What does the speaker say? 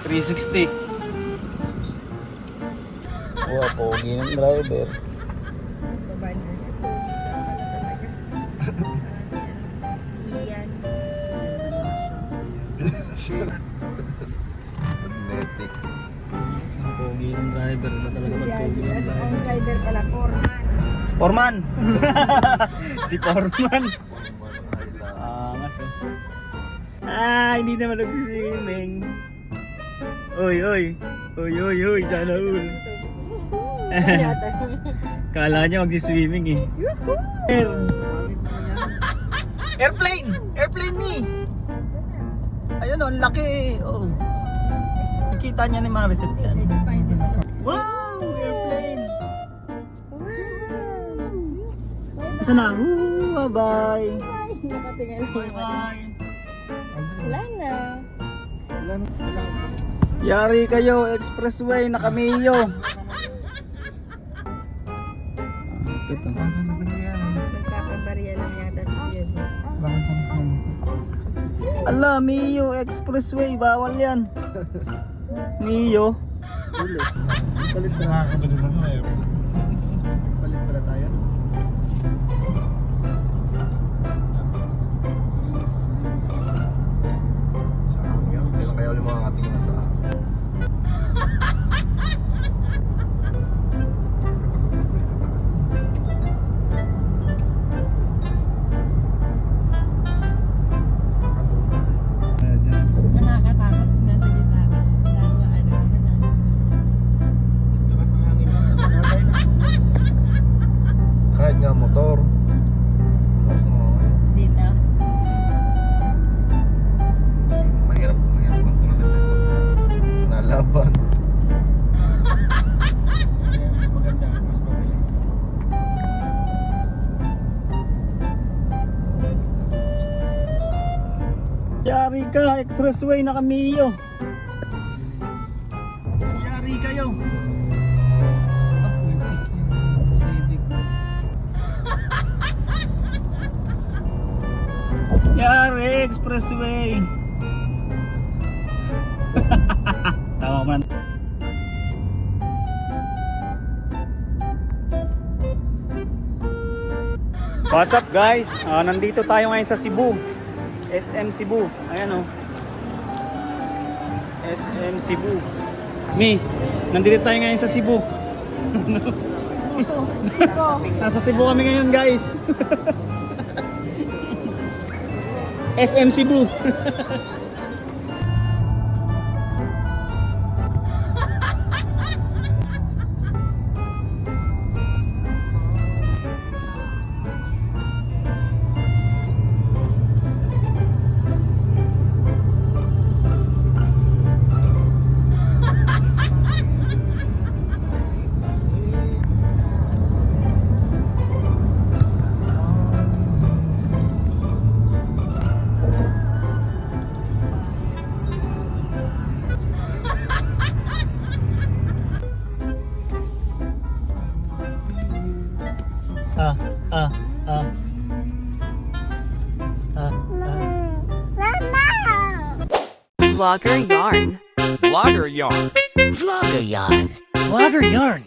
360. Wow, pogi ng driver. Magnetic. Isang pogi ng driver. Ba talaga magpogi ng driver? Ang driver pala, Foreman! Si Foreman! Angas oh. Hindi naman nagsiswimming. Oy, sana all. Kala niya magsiswimming eh. Airplane ni! Ayun oh, ang laki eh. Oh. Nakita niya ni Mariset yan. Wow! Airplane! Sana? Bye-bye! Bye-bye! Wala na. Yari kayo, expressway na Camillo. Ito. Nagpapabarya lang yata siya. Ala, Mio expressway, bawal yan. Mio. Palit na nakakabali na tayo. Palit pala tayo. Saan yan? Kailan kaya ulit mga katingin na saan? Nakakatakot na sa gitna. Kahit nga motor. Lakas na mga kayo. Dito. Mahirap kontrolin ito. Nalaban. Mas maganda, mas mabilis. Yari ka, expressway na Camillo. Yari kayo. Yari, expressway. Tama man. What's up guys? Nandito tayo ngayon sa Cebu. SM Cebu. Ayan oh. SM Cebu. Nandito tayo ngayon sa Cebu. Nasa Cebu kami ngayon guys. SM Cebu. Vlogger yarn. Vlogger yarn. Vlogger yarn.